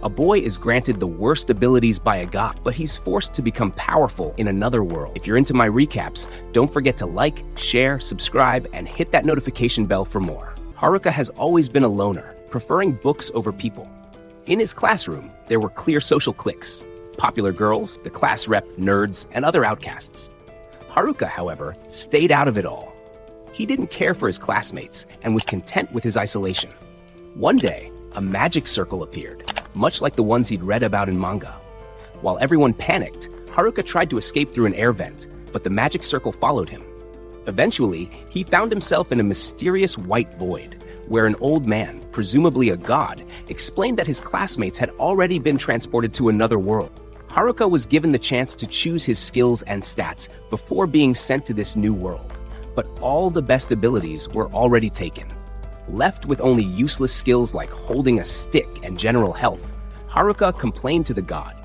A boy is granted the worst abilities by a god, but he's forced to become powerful in another world. If you're into my recaps, don't forget to like, share, subscribe, and hit that notification bell for more. Haruka has always been a loner, preferring books over people. In his classroom, there were clear social cliques: popular girls, the class rep, nerds, and other outcasts. Haruka, however, stayed out of it all. He didn't care for his classmates and was content with his isolation. One day, a magic circle appeared, much like the ones he'd read about in manga. While everyone panicked, Haruka tried to escape through an air vent, but the magic circle followed him. Eventually, he found himself in a mysterious white void, where an old man, presumably a god, explained that his classmates had already been transported to another world. Haruka was given the chance to choose his skills and stats before being sent to this new world, but all the best abilities were already taken. Left with only useless skills like holding a stick and general health, Haruka complained to the god.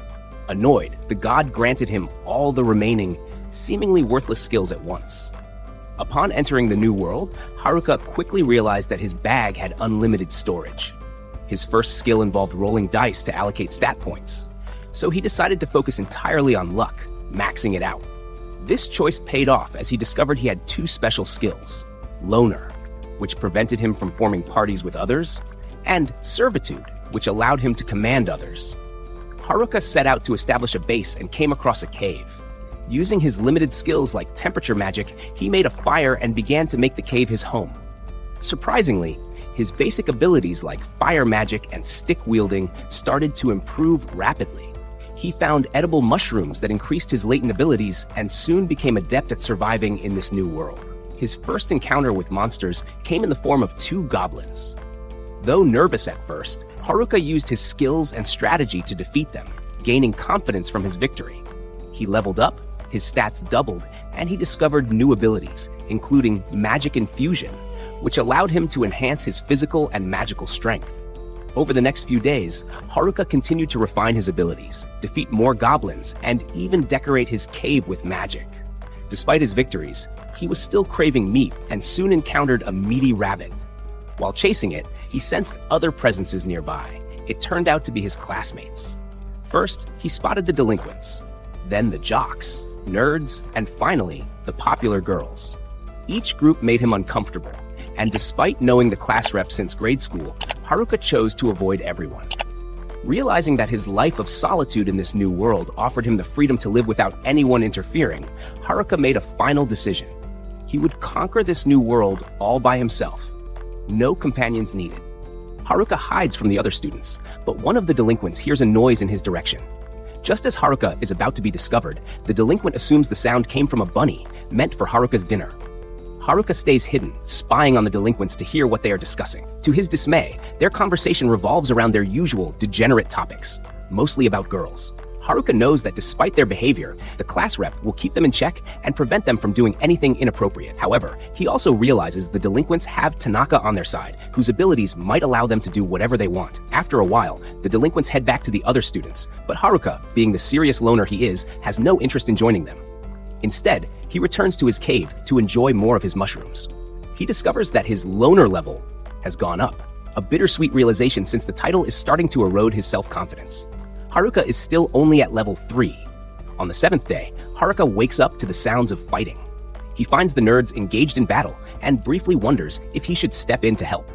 Annoyed, the god granted him all the remaining, seemingly worthless skills at once. Upon entering the new world, Haruka quickly realized that his bag had unlimited storage. His first skill involved rolling dice to allocate stat points, so he decided to focus entirely on luck, maxing it out. This choice paid off as he discovered he had two special skills: Loner, which prevented him from forming parties with others, and Servitude, which allowed him to command others. Haruka set out to establish a base and came across a cave. Using his limited skills like temperature magic, he made a fire and began to make the cave his home. Surprisingly, his basic abilities like fire magic and stick wielding started to improve rapidly. He found edible mushrooms that increased his latent abilities and soon became adept at surviving in this new world. His first encounter with monsters came in the form of two goblins. Though nervous at first, Haruka used his skills and strategy to defeat them, gaining confidence from his victory. He leveled up, his stats doubled, and he discovered new abilities, including magic infusion, which allowed him to enhance his physical and magical strength. Over the next few days, Haruka continued to refine his abilities, defeat more goblins, and even decorate his cave with magic. Despite his victories, he was still craving meat and soon encountered a meaty rabbit. While chasing it, he sensed other presences nearby. It turned out to be his classmates. First, he spotted the delinquents, then the jocks, nerds, and finally, the popular girls. Each group made him uncomfortable, and despite knowing the class rep since grade school, Haruka chose to avoid everyone. Realizing that his life of solitude in this new world offered him the freedom to live without anyone interfering, Haruka made a final decision. He would conquer this new world all by himself. No companions needed. Haruka hides from the other students, but one of the delinquents hears a noise in his direction. Just as Haruka is about to be discovered, the delinquent assumes the sound came from a bunny, meant for Haruka's dinner. Haruka stays hidden, spying on the delinquents to hear what they are discussing. To his dismay, their conversation revolves around their usual degenerate topics, mostly about girls. Haruka knows that despite their behavior, the class rep will keep them in check and prevent them from doing anything inappropriate. However, he also realizes the delinquents have Tanaka on their side, whose abilities might allow them to do whatever they want. After a while, the delinquents head back to the other students, but Haruka, being the serious loner he is, has no interest in joining them. Instead, he returns to his cave to enjoy more of his mushrooms. He discovers that his loner level has gone up, a bittersweet realization since the title is starting to erode his self-confidence. Haruka is still only at level 3. On the 7th day, Haruka wakes up to the sounds of fighting. He finds the nerds engaged in battle and briefly wonders if he should step in to help.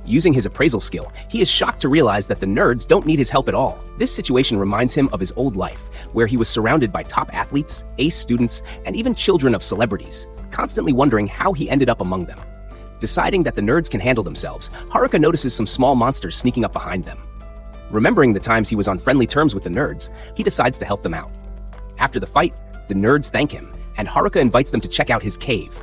Using his appraisal skill, he is shocked to realize that the nerds don't need his help at all. This situation reminds him of his old life, where he was surrounded by top athletes, ace students, and even children of celebrities, constantly wondering how he ended up among them. Deciding that the nerds can handle themselves, Haruka notices some small monsters sneaking up behind them. Remembering the times he was on friendly terms with the nerds, he decides to help them out. After the fight, the nerds thank him, and Haruka invites them to check out his cave.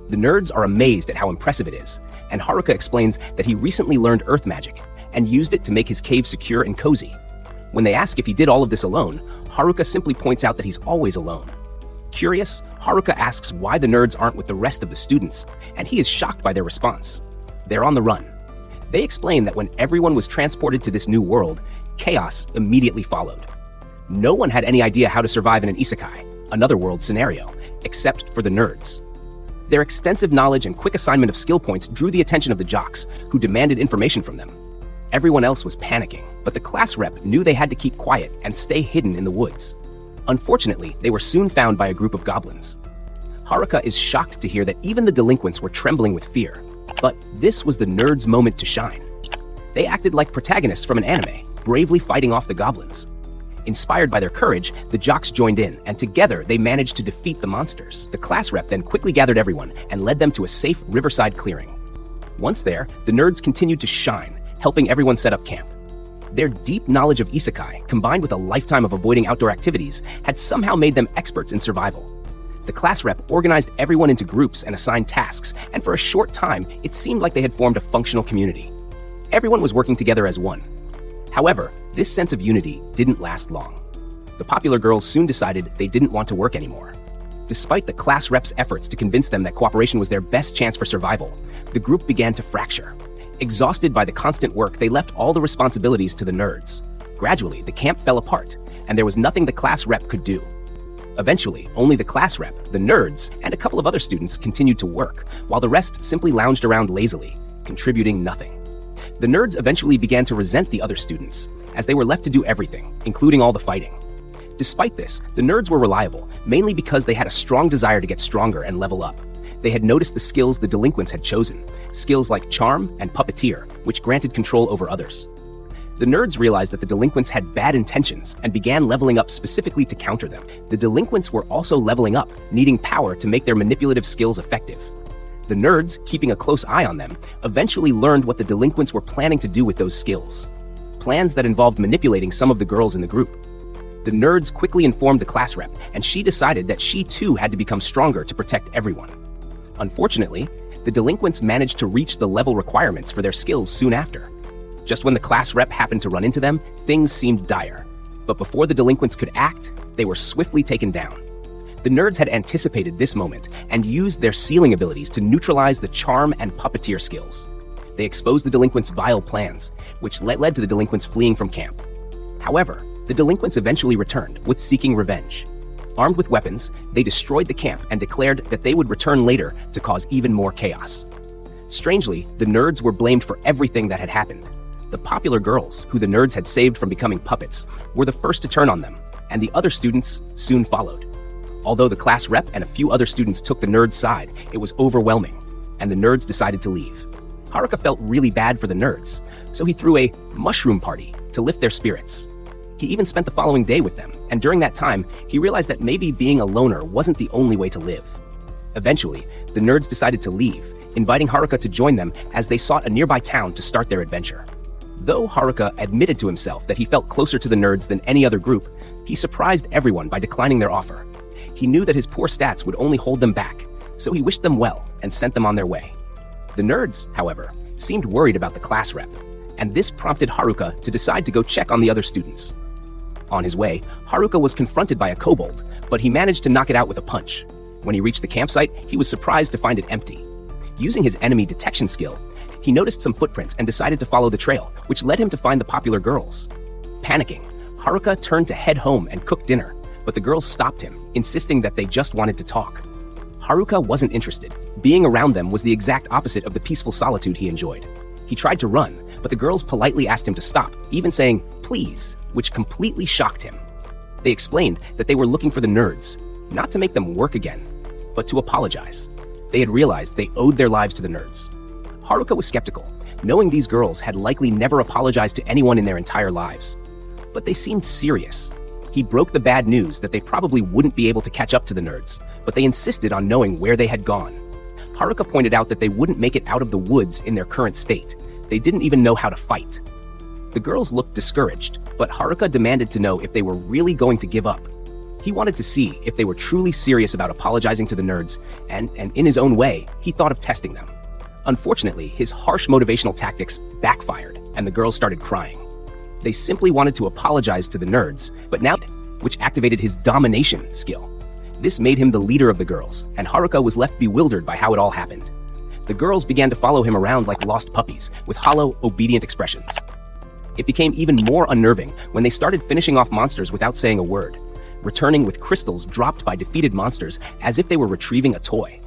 The nerds are amazed at how impressive it is, and Haruka explains that he recently learned earth magic and used it to make his cave secure and cozy. When they ask if he did all of this alone, Haruka simply points out that he's always alone. Curious, Haruka asks why the nerds aren't with the rest of the students, and he is shocked by their response. They're on the run. They explain that when everyone was transported to this new world, chaos immediately followed. No one had any idea how to survive in an isekai, another world scenario, except for the nerds. Their extensive knowledge and quick assignment of skill points drew the attention of the jocks, who demanded information from them. Everyone else was panicking, but the class rep knew they had to keep quiet and stay hidden in the woods. Unfortunately, they were soon found by a group of goblins. Haruka is shocked to hear that even the delinquents were trembling with fear. But this was the nerds' moment to shine. They acted like protagonists from an anime, bravely fighting off the goblins. Inspired by their courage, the jocks joined in, and together they managed to defeat the monsters. The class rep then quickly gathered everyone and led them to a safe riverside clearing. Once there, the nerds continued to shine, helping everyone set up camp. Their deep knowledge of isekai, combined with a lifetime of avoiding outdoor activities, had somehow made them experts in survival. The class rep organized everyone into groups and assigned tasks, and for a short time, it seemed like they had formed a functional community. Everyone was working together as one. However, this sense of unity didn't last long. The popular girls soon decided they didn't want to work anymore. Despite the class rep's efforts to convince them that cooperation was their best chance for survival, the group began to fracture. Exhausted by the constant work, they left all the responsibilities to the nerds. Gradually, the camp fell apart, and there was nothing the class rep could do. Eventually, only the class rep, the nerds, and a couple of other students continued to work, while the rest simply lounged around lazily, contributing nothing. The nerds eventually began to resent the other students, as they were left to do everything, including all the fighting. Despite this, the nerds were reliable, mainly because they had a strong desire to get stronger and level up. They had noticed the skills the delinquents had chosen, skills like charm and puppeteer, which granted control over others. The nerds realized that the delinquents had bad intentions and began leveling up specifically to counter them. The delinquents were also leveling up, needing power to make their manipulative skills effective. The nerds, keeping a close eye on them, eventually learned what the delinquents were planning to do with those skills. Plans that involved manipulating some of the girls in the group. The nerds quickly informed the class rep, and she decided that she too had to become stronger to protect everyone. Unfortunately, the delinquents managed to reach the level requirements for their skills soon after. Just when the class rep happened to run into them, things seemed dire. But before the delinquents could act, they were swiftly taken down. The nerds had anticipated this moment and used their sealing abilities to neutralize the charm and puppeteer skills. They exposed the delinquents' vile plans, which led to the delinquents fleeing from camp. However, the delinquents eventually returned, with seeking revenge. Armed with weapons, they destroyed the camp and declared that they would return later to cause even more chaos. Strangely, the nerds were blamed for everything that had happened. The popular girls, who the nerds had saved from becoming puppets, were the first to turn on them, and the other students soon followed. Although the class rep and a few other students took the nerds' side, it was overwhelming, and the nerds decided to leave. Haruka felt really bad for the nerds, so he threw a mushroom party to lift their spirits. He even spent the following day with them, and during that time, he realized that maybe being a loner wasn't the only way to live. Eventually, the nerds decided to leave, inviting Haruka to join them as they sought a nearby town to start their adventure. Though Haruka admitted to himself that he felt closer to the nerds than any other group, he surprised everyone by declining their offer. He knew that his poor stats would only hold them back, so he wished them well and sent them on their way. The nerds, however, seemed worried about the class rep, and this prompted Haruka to decide to go check on the other students. On his way, Haruka was confronted by a kobold, but he managed to knock it out with a punch. When he reached the campsite, he was surprised to find it empty. Using his enemy detection skill, he noticed some footprints and decided to follow the trail, which led him to find the popular girls. Panicking, Haruka turned to head home and cook dinner, but the girls stopped him, insisting that they just wanted to talk. Haruka wasn't interested. Being around them was the exact opposite of the peaceful solitude he enjoyed. He tried to run, but the girls politely asked him to stop, even saying, "Please," which completely shocked him. They explained that they were looking for the nerds, not to make them work again, but to apologize. They had realized they owed their lives to the nerds. Haruka was skeptical, knowing these girls had likely never apologized to anyone in their entire lives. But they seemed serious. He broke the bad news that they probably wouldn't be able to catch up to the nerds, but they insisted on knowing where they had gone. Haruka pointed out that they wouldn't make it out of the woods in their current state. They didn't even know how to fight. The girls looked discouraged, but Haruka demanded to know if they were really going to give up. He wanted to see if they were truly serious about apologizing to the nerds, and in his own way, he thought of testing them. Unfortunately, his harsh motivational tactics backfired, and the girls started crying. They simply wanted to apologize to the nerds, but now, which activated his domination skill. This made him the leader of the girls, and Haruka was left bewildered by how it all happened. The girls began to follow him around like lost puppies, with hollow, obedient expressions. It became even more unnerving when they started finishing off monsters without saying a word, returning with crystals dropped by defeated monsters as if they were retrieving a toy.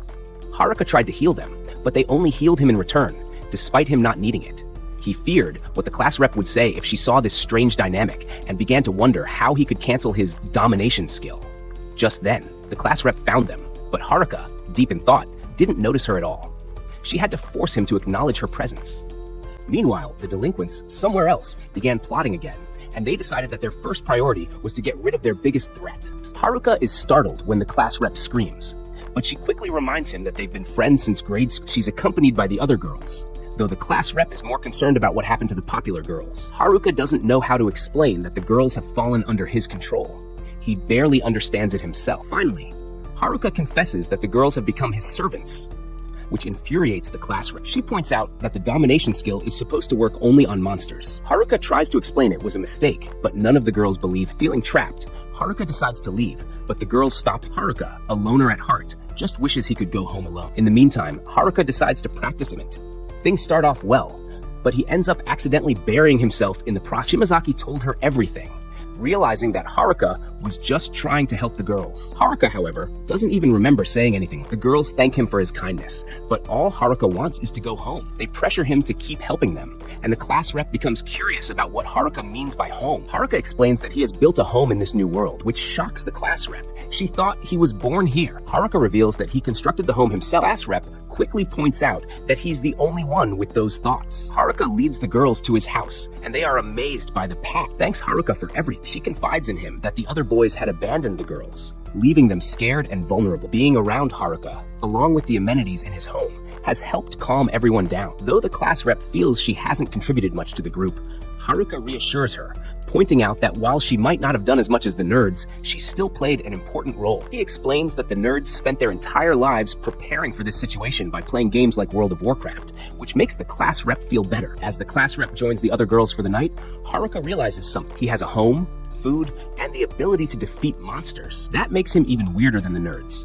Haruka tried to heal them, but they only healed him in return, despite him not needing it. He feared what the class rep would say if she saw this strange dynamic and began to wonder how he could cancel his domination skill. Just then, the class rep found them, but Haruka, deep in thought, didn't notice her at all. She had to force him to acknowledge her presence. Meanwhile, the delinquents somewhere else began plotting again, and they decided that their first priority was to get rid of their biggest threat. Haruka is startled when the class rep screams, but she quickly reminds him that they've been friends since grade school. She's accompanied by the other girls, though the class rep is more concerned about what happened to the popular girls. Haruka doesn't know how to explain that the girls have fallen under his control. He barely understands it himself. Finally, Haruka confesses that the girls have become his servants, which infuriates the class rep. She points out that the domination skill is supposed to work only on monsters. Haruka tries to explain it was a mistake, but none of the girls believe. Feeling trapped, Haruka decides to leave, but the girls stop. Haruka, a loner at heart, just wishes he could go home alone. In the meantime, Haruka decides to practice it. Things start off well, but he ends up accidentally burying himself in the process. Shimazaki told her everything, realizing that Haruka was just trying to help the girls. Haruka, however, doesn't even remember saying anything. The girls thank him for his kindness, but all Haruka wants is to go home. They pressure him to keep helping them, and the class rep becomes curious about what Haruka means by home. Haruka explains that he has built a home in this new world, which shocks the class rep. She thought he was born here. Haruka reveals that he constructed the home himself. The class rep quickly points out that he's the only one with those thoughts. Haruka leads the girls to his house, and they are amazed by the path. Thanks Haruka for everything. She confides in him that the other boys had abandoned the girls, leaving them scared and vulnerable. Being around Haruka, along with the amenities in his home, has helped calm everyone down. Though the class rep feels she hasn't contributed much to the group, Haruka reassures her, pointing out that while she might not have done as much as the nerds, she still played an important role. He explains that the nerds spent their entire lives preparing for this situation by playing games like World of Warcraft, which makes the class rep feel better. As the class rep joins the other girls for the night, Haruka realizes something. He has a home, food, and the ability to defeat monsters. That makes him even weirder than the nerds.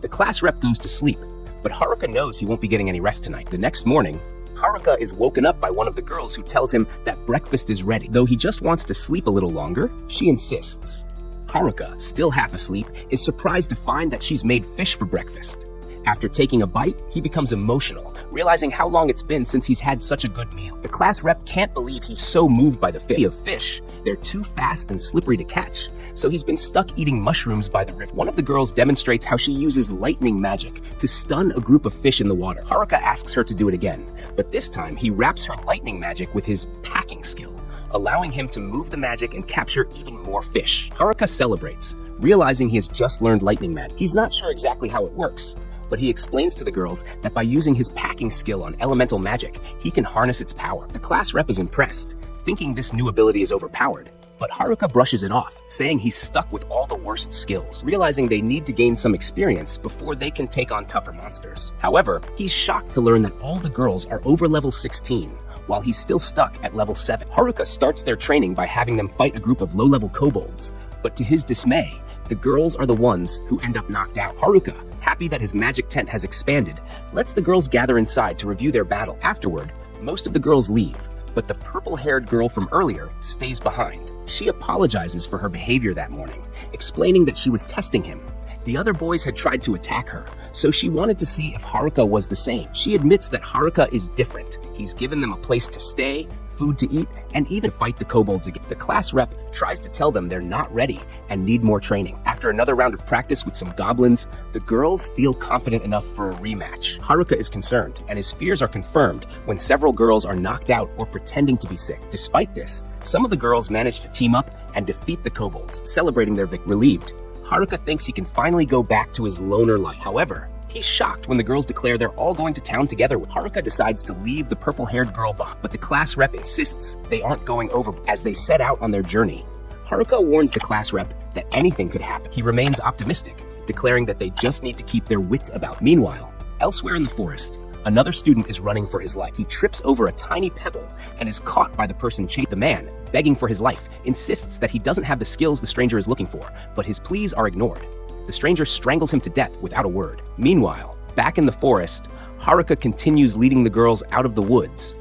The class rep goes to sleep, but Haruka knows he won't be getting any rest tonight. The next morning, Haruka is woken up by one of the girls who tells him that breakfast is ready. Though he just wants to sleep a little longer, she insists. Haruka, still half asleep, is surprised to find that she's made fish for breakfast. After taking a bite, he becomes emotional, realizing how long it's been since he's had such a good meal. The class rep can't believe he's so moved by the fish. They're too fast and slippery to catch, so he's been stuck eating mushrooms by the river. One of the girls demonstrates how she uses lightning magic to stun a group of fish in the water. Haruka asks her to do it again, but this time he wraps her lightning magic with his packing skill, allowing him to move the magic and capture even more fish. Haruka celebrates, realizing he has just learned lightning magic. He's not sure exactly how it works, but he explains to the girls that by using his packing skill on elemental magic, he can harness its power. The class rep is impressed, thinking this new ability is overpowered, but Haruka brushes it off, saying he's stuck with all the worst skills, realizing they need to gain some experience before they can take on tougher monsters. However, he's shocked to learn that all the girls are over level 16, while he's still stuck at level 7. Haruka starts their training by having them fight a group of low-level kobolds, but to his dismay, the girls are the ones who end up knocked out. Haruka, happy that his magic tent has expanded, lets the girls gather inside to review their battle. Afterward, most of the girls leave, but the purple-haired girl from earlier stays behind. She apologizes for her behavior that morning, explaining that she was testing him. The other boys had tried to attack her, so she wanted to see if Haruka was the same. She admits that Haruka is different. He's given them a place to stay, food to eat, and even fight the kobolds again. The class rep tries to tell them they're not ready and need more training. After another round of practice with some goblins, the girls feel confident enough for a rematch. Haruka is concerned, and his fears are confirmed when several girls are knocked out or pretending to be sick. Despite this, some of the girls manage to team up and defeat the kobolds, celebrating their victory. Relieved, Haruka thinks he can finally go back to his loner life. However, he's shocked when the girls declare they're all going to town together. Haruka decides to leave the purple-haired girl behind, but the class rep insists they aren't going over. As they set out on their journey, Haruka warns the class rep that anything could happen. He remains optimistic, declaring that they just need to keep their wits about. Meanwhile, elsewhere in the forest, another student is running for his life. He trips over a tiny pebble and is caught by the person chasing. The man, begging for his life, insists that he doesn't have the skills the stranger is looking for, but his pleas are ignored. The stranger strangles him to death without a word. Meanwhile, back in the forest, Haruka continues leading the girls out of the woods,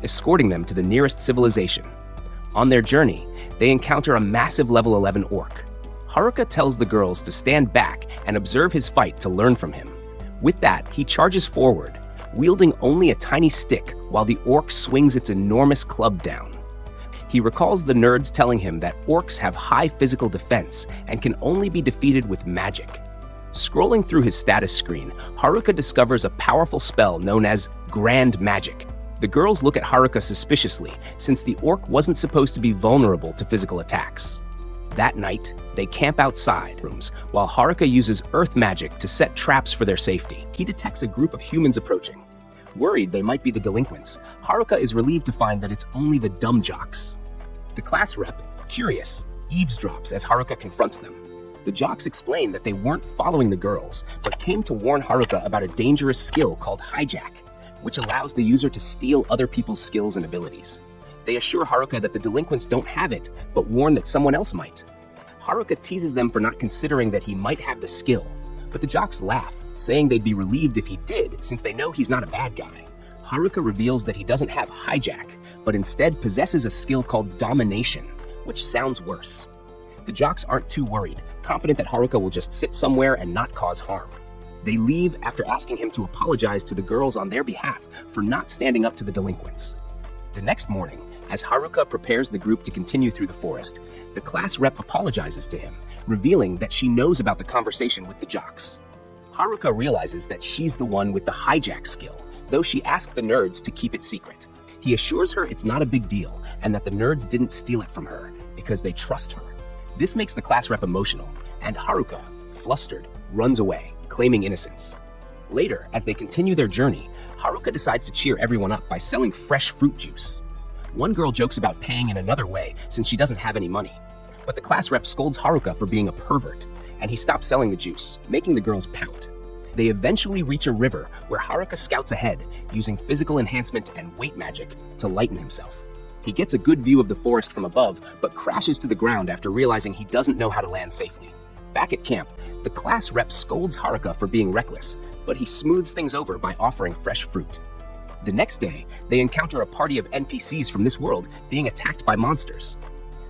escorting them to the nearest civilization. On their journey, they encounter a massive level 11 orc. Haruka tells the girls to stand back and observe his fight to learn from him. With that, he charges forward, wielding only a tiny stick while the orc swings its enormous club down. He recalls the nerds telling him that orcs have high physical defense and can only be defeated with magic. Scrolling through his status screen, Haruka discovers a powerful spell known as Grand Magic. The girls look at Haruka suspiciously, since the orc wasn't supposed to be vulnerable to physical attacks. That night, they camp outside rooms while Haruka uses earth magic to set traps for their safety. He detects a group of humans approaching. Worried they might be the delinquents, Haruka is relieved to find that it's only the dumb jocks. The class rep, curious, eavesdrops as Haruka confronts them. The jocks explain that they weren't following the girls, but came to warn Haruka about a dangerous skill called hijack, which allows the user to steal other people's skills and abilities. They assure Haruka that the delinquents don't have it, but warn that someone else might. Haruka teases them for not considering that he might have the skill, but the jocks laugh, saying they'd be relieved if he did, since they know he's not a bad guy. Haruka reveals that he doesn't have hijack, but instead possesses a skill called domination, which sounds worse. The jocks aren't too worried, confident that Haruka will just sit somewhere and not cause harm. They leave after asking him to apologize to the girls on their behalf for not standing up to the delinquents. The next morning, as Haruka prepares the group to continue through the forest, the class rep apologizes to him, revealing that she knows about the conversation with the jocks. Haruka realizes that she's the one with the hijack skill, though she asked the nerds to keep it secret. He assures her it's not a big deal and that the nerds didn't steal it from her because they trust her. This makes the class rep emotional, and Haruka, flustered, runs away, claiming innocence. Later, as they continue their journey, Haruka decides to cheer everyone up by selling fresh fruit juice. One girl jokes about paying in another way since she doesn't have any money, but the class rep scolds Haruka for being a pervert, and he stops selling the juice, making the girls pout. They eventually reach a river where Haruka scouts ahead, using physical enhancement and weight magic to lighten himself. He gets a good view of the forest from above, but crashes to the ground after realizing he doesn't know how to land safely. Back at camp, the class rep scolds Haruka for being reckless, but he smooths things over by offering fresh fruit. The next day, they encounter a party of NPCs from this world being attacked by monsters.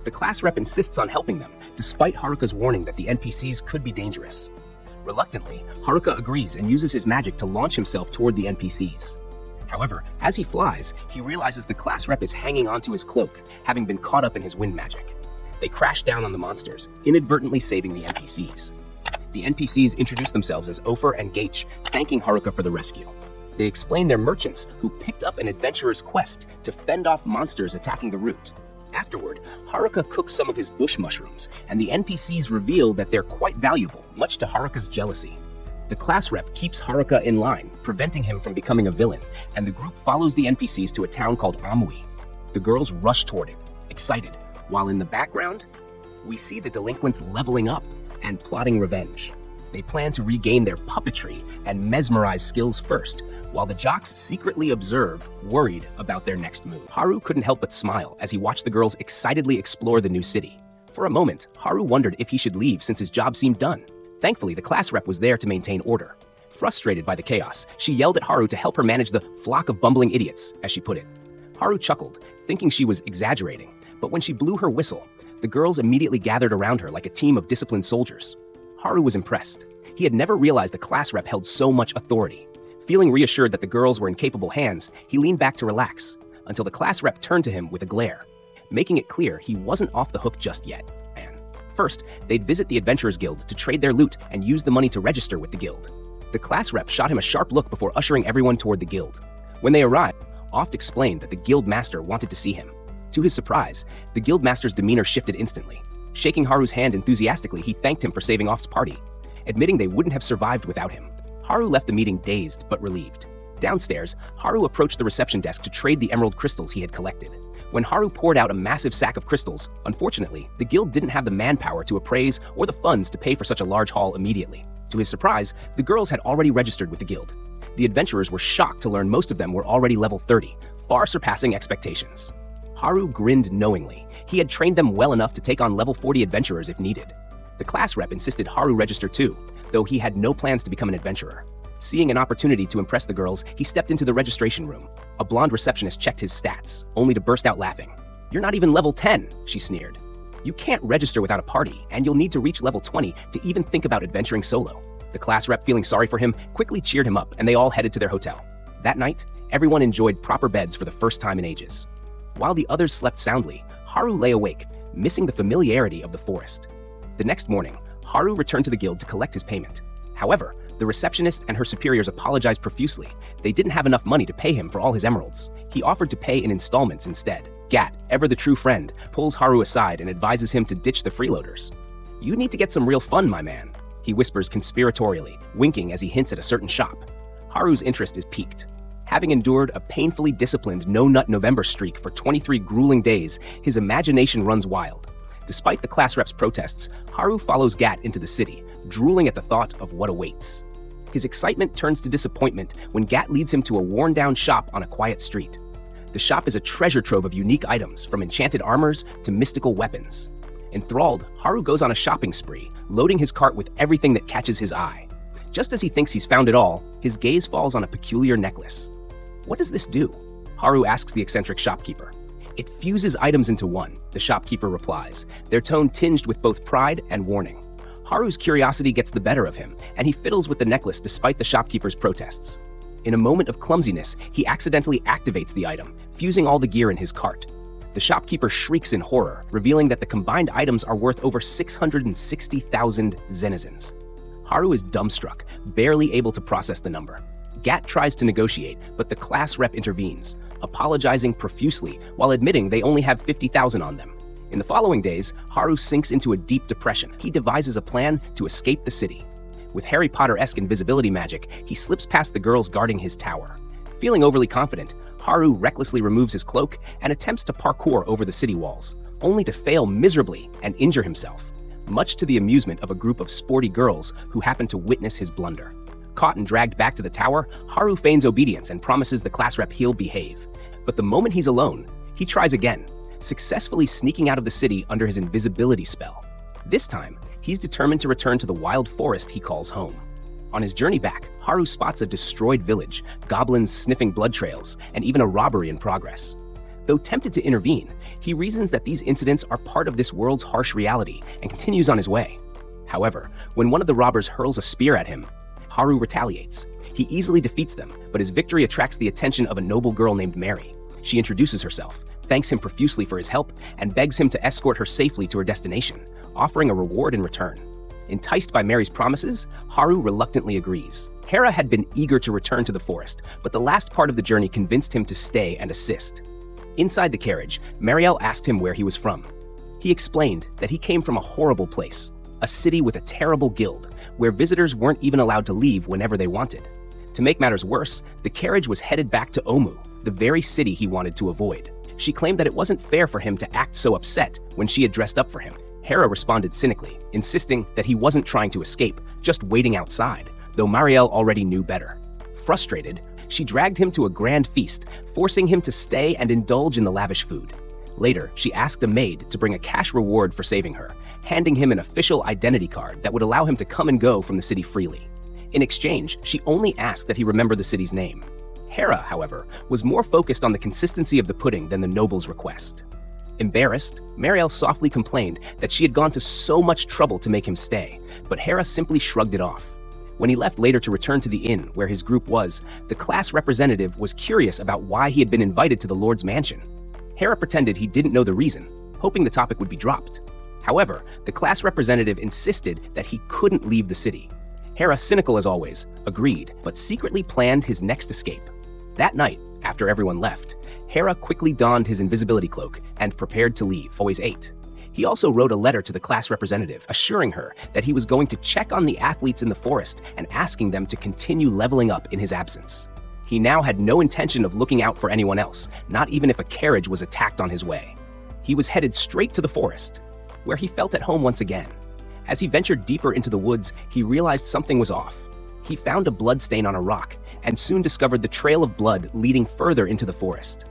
The class rep insists on helping them, despite Haruka's warning that the NPCs could be dangerous. Reluctantly, Haruka agrees and uses his magic to launch himself toward the NPCs. However, as he flies, he realizes the class rep is hanging onto his cloak, having been caught up in his wind magic. They crash down on the monsters, inadvertently saving the NPCs. The NPCs introduce themselves as Ofer and Gaich, thanking Haruka for the rescue. They explain they're merchants who picked up an adventurer's quest to fend off monsters attacking the route. Afterward, Haruka cooks some of his bush mushrooms, and the NPCs reveal that they're quite valuable, much to Haruka's jealousy. The class rep keeps Haruka in line, preventing him from becoming a villain, and the group follows the NPCs to a town called Amui. The girls rush toward it, excited, while in the background, we see the delinquents leveling up and plotting revenge. They plan to regain their puppetry and mesmerize skills first, while the jocks secretly observe, worried about their next move. Haru couldn't help but smile as he watched the girls excitedly explore the new city. For a moment, Haru wondered if he should leave since his job seemed done. Thankfully, the class rep was there to maintain order. Frustrated by the chaos, she yelled at Haru to help her manage the flock of bumbling idiots, as she put it. Haru chuckled, thinking she was exaggerating, but when she blew her whistle, the girls immediately gathered around her like a team of disciplined soldiers. Haru was impressed. He had never realized the class rep held so much authority. Feeling reassured that the girls were in capable hands, he leaned back to relax, until the class rep turned to him with a glare, making it clear he wasn't off the hook just yet. First, they'd visit the Adventurers Guild to trade their loot and use the money to register with the guild. The class rep shot him a sharp look before ushering everyone toward the guild. When they arrived, Oft explained that the guild master wanted to see him. To his surprise, the guild master's demeanor shifted instantly. Shaking Haru's hand enthusiastically, he thanked him for saving Oft's party, admitting they wouldn't have survived without him. Haru left the meeting dazed but relieved. Downstairs, Haru approached the reception desk to trade the emerald crystals he had collected. When Haru poured out a massive sack of crystals, unfortunately, the guild didn't have the manpower to appraise or the funds to pay for such a large haul immediately. To his surprise, the girls had already registered with the guild. The adventurers were shocked to learn most of them were already level 30, far surpassing expectations. Haru grinned knowingly. He had trained them well enough to take on level 40 adventurers if needed. The class rep insisted Haru register too, though he had no plans to become an adventurer. Seeing an opportunity to impress the girls, he stepped into the registration room. A blonde receptionist checked his stats, only to burst out laughing. "You're not even level 10, she sneered. "You can't register without a party, and you'll need to reach level 20 to even think about adventuring solo." The class rep, feeling sorry for him, quickly cheered him up, and they all headed to their hotel. That night, everyone enjoyed proper beds for the first time in ages. While the others slept soundly, Haru lay awake, missing the familiarity of the forest. The next morning, Haru returned to the guild to collect his payment. However, the receptionist and her superiors apologized profusely. They didn't have enough money to pay him for all his emeralds. He offered to pay in installments instead. Gat, ever the true friend, pulls Haru aside and advises him to ditch the freeloaders. "You need to get some real fun, my man," he whispers conspiratorially, winking as he hints at a certain shop. Haru's interest is piqued. Having endured a painfully disciplined no-nut November streak for 23 grueling days, his imagination runs wild. Despite the class rep's protests, Haru follows Gat into the city, drooling at the thought of what awaits. His excitement turns to disappointment when Gat leads him to a worn-down shop on a quiet street. The shop is a treasure trove of unique items, from enchanted armors to mystical weapons. Enthralled, Haru goes on a shopping spree, loading his cart with everything that catches his eye. Just as he thinks he's found it all, his gaze falls on a peculiar necklace. "What does this do?" Haru asks the eccentric shopkeeper. "It fuses items into one," the shopkeeper replies, their tone tinged with both pride and warning. Haru's curiosity gets the better of him, and he fiddles with the necklace despite the shopkeeper's protests. In a moment of clumsiness, he accidentally activates the item, fusing all the gear in his cart. The shopkeeper shrieks in horror, revealing that the combined items are worth over 660,000 zenizens. Haru is dumbstruck, barely able to process the number. Gat tries to negotiate, but the class rep intervenes, apologizing profusely while admitting they only have 50,000 on them. In the following days, Haru sinks into a deep depression. He devises a plan to escape the city. With Harry Potter-esque invisibility magic, he slips past the girls guarding his tower. Feeling overly confident, Haru recklessly removes his cloak and attempts to parkour over the city walls, only to fail miserably and injure himself, much to the amusement of a group of sporty girls who happen to witness his blunder. Caught and dragged back to the tower, Haru feigns obedience and promises the class rep he'll behave. But the moment he's alone, he tries again, successfully sneaking out of the city under his invisibility spell. This time, he's determined to return to the wild forest he calls home. On his journey back, Haru spots a destroyed village, goblins sniffing blood trails, and even a robbery in progress. Though tempted to intervene, he reasons that these incidents are part of this world's harsh reality and continues on his way. However, when one of the robbers hurls a spear at him, Haru retaliates. He easily defeats them, but his victory attracts the attention of a noble girl named Mary. She introduces herself, thanks him profusely for his help, and begs him to escort her safely to her destination, offering a reward in return. Enticed by Mary's promises, Haru reluctantly agrees. Hera had been eager to return to the forest, but the last part of the journey convinced him to stay and assist. Inside the carriage, Marielle asked him where he was from. He explained that he came from a horrible place, a city with a terrible guild, where visitors weren't even allowed to leave whenever they wanted. To make matters worse, the carriage was headed back to Omu, the very city he wanted to avoid. She claimed that it wasn't fair for him to act so upset when she had dressed up for him. Hera responded cynically, insisting that he wasn't trying to escape, just waiting outside, though Marielle already knew better. Frustrated, she dragged him to a grand feast, forcing him to stay and indulge in the lavish food. Later, she asked a maid to bring a cash reward for saving her, handing him an official identity card that would allow him to come and go from the city freely. In exchange, she only asked that he remember the city's name. Hera, however, was more focused on the consistency of the pudding than the noble's request. Embarrassed, Marielle softly complained that she had gone to so much trouble to make him stay, but Hera simply shrugged it off. When he left later to return to the inn where his group was, the class representative was curious about why he had been invited to the Lord's mansion. Hera pretended he didn't know the reason, hoping the topic would be dropped. However, the class representative insisted that he couldn't leave the city. Hera, cynical as always, agreed, but secretly planned his next escape. That night, after everyone left, Hera quickly donned his invisibility cloak and prepared to leave. Always ate. He also wrote a letter to the class representative, assuring her that he was going to check on the athletes in the forest and asking them to continue leveling up in his absence. He now had no intention of looking out for anyone else, not even if a carriage was attacked on his way. He was headed straight to the forest, where he felt at home once again. As he ventured deeper into the woods, he realized something was off. He found a blood stain on a rock and soon discovered the trail of blood leading further into the forest.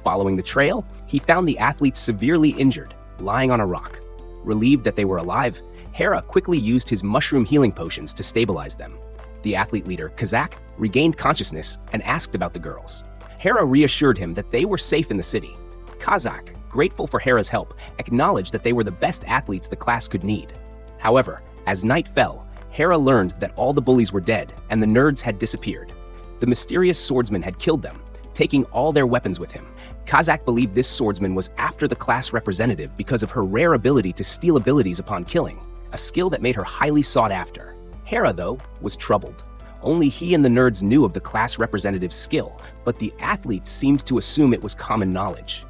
Following the trail, he found the athletes severely injured, lying on a rock. Relieved that they were alive, Hera quickly used his mushroom healing potions to stabilize them. The athlete leader, Kazak, regained consciousness and asked about the girls. Hera reassured him that they were safe in the city. Kazak, grateful for Hera's help, acknowledged that they were the best athletes the class could need. However, as night fell, Hera learned that all the bullies were dead and the nerds had disappeared. The mysterious swordsman had killed them, taking all their weapons with him. Kazakh believed this swordsman was after the class representative because of her rare ability to steal abilities upon killing, a skill that made her highly sought after. Hera, though, was troubled. Only he and the nerds knew of the class representative's skill, but the athletes seemed to assume it was common knowledge.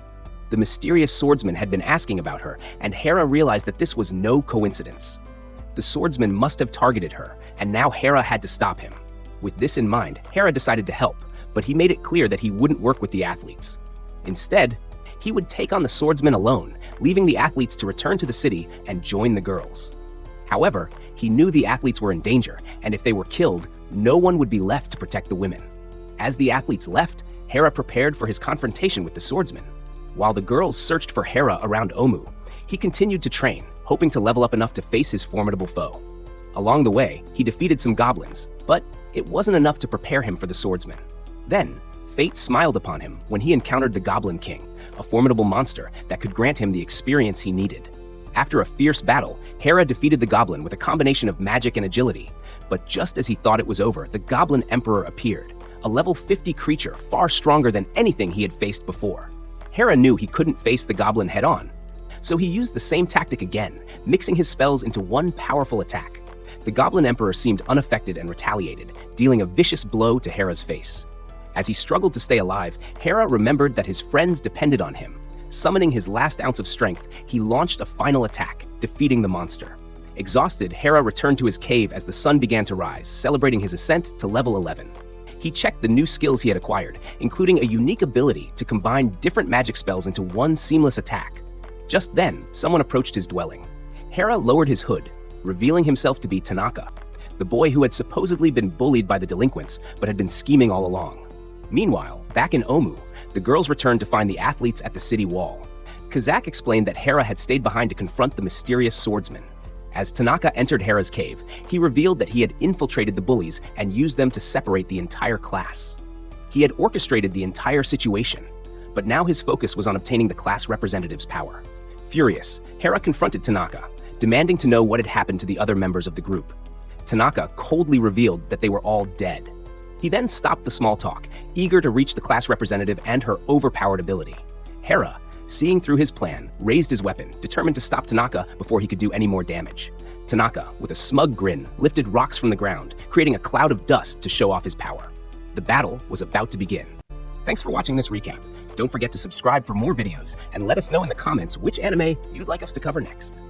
The mysterious swordsman had been asking about her, and Hera realized that this was no coincidence. The swordsman must have targeted her, and now Hera had to stop him. With this in mind, Hera decided to help, but he made it clear that he wouldn't work with the athletes. Instead, he would take on the swordsman alone, leaving the athletes to return to the city and join the girls. However, he knew the athletes were in danger, and if they were killed, no one would be left to protect the women. As the athletes left, Hera prepared for his confrontation with the swordsman. While the girls searched for Hera around Omu, he continued to train, hoping to level up enough to face his formidable foe. Along the way, he defeated some goblins, but it wasn't enough to prepare him for the swordsman. Then, fate smiled upon him when he encountered the Goblin King, a formidable monster that could grant him the experience he needed. After a fierce battle, Hera defeated the goblin with a combination of magic and agility. But just as he thought it was over, the Goblin Emperor appeared, a level 50 creature far stronger than anything he had faced before. Hera knew he couldn't face the goblin head-on, so he used the same tactic again, mixing his spells into one powerful attack. The Goblin Emperor seemed unaffected and retaliated, dealing a vicious blow to Hera's face. As he struggled to stay alive, Hera remembered that his friends depended on him. Summoning his last ounce of strength, he launched a final attack, defeating the monster. Exhausted, Hera returned to his cave as the sun began to rise, celebrating his ascent to level 11. He checked the new skills he had acquired, including a unique ability to combine different magic spells into one seamless attack. Just then, someone approached his dwelling. Hera lowered his hood, revealing himself to be Tanaka, the boy who had supposedly been bullied by the delinquents but had been scheming all along. Meanwhile, back in Omu, the girls returned to find the athletes at the city wall. Kazakh explained that Hera had stayed behind to confront the mysterious swordsman. As Tanaka entered Hera's cave, he revealed that he had infiltrated the bullies and used them to separate the entire class. He had orchestrated the entire situation, but now his focus was on obtaining the class representative's power. Furious, Hera confronted Tanaka, demanding to know what had happened to the other members of the group. Tanaka coldly revealed that they were all dead. He then stopped the small talk, eager to reach the class representative and her overpowered ability. Hera, seeing through his plan, raised his weapon, determined to stop Tanaka before he could do any more damage. Tanaka, with a smug grin, lifted rocks from the ground, creating a cloud of dust to show off his power. The battle was about to begin. Thanks for watching this recap. Don't forget to subscribe for more videos, and let us know in the comments which anime you'd like us to cover next.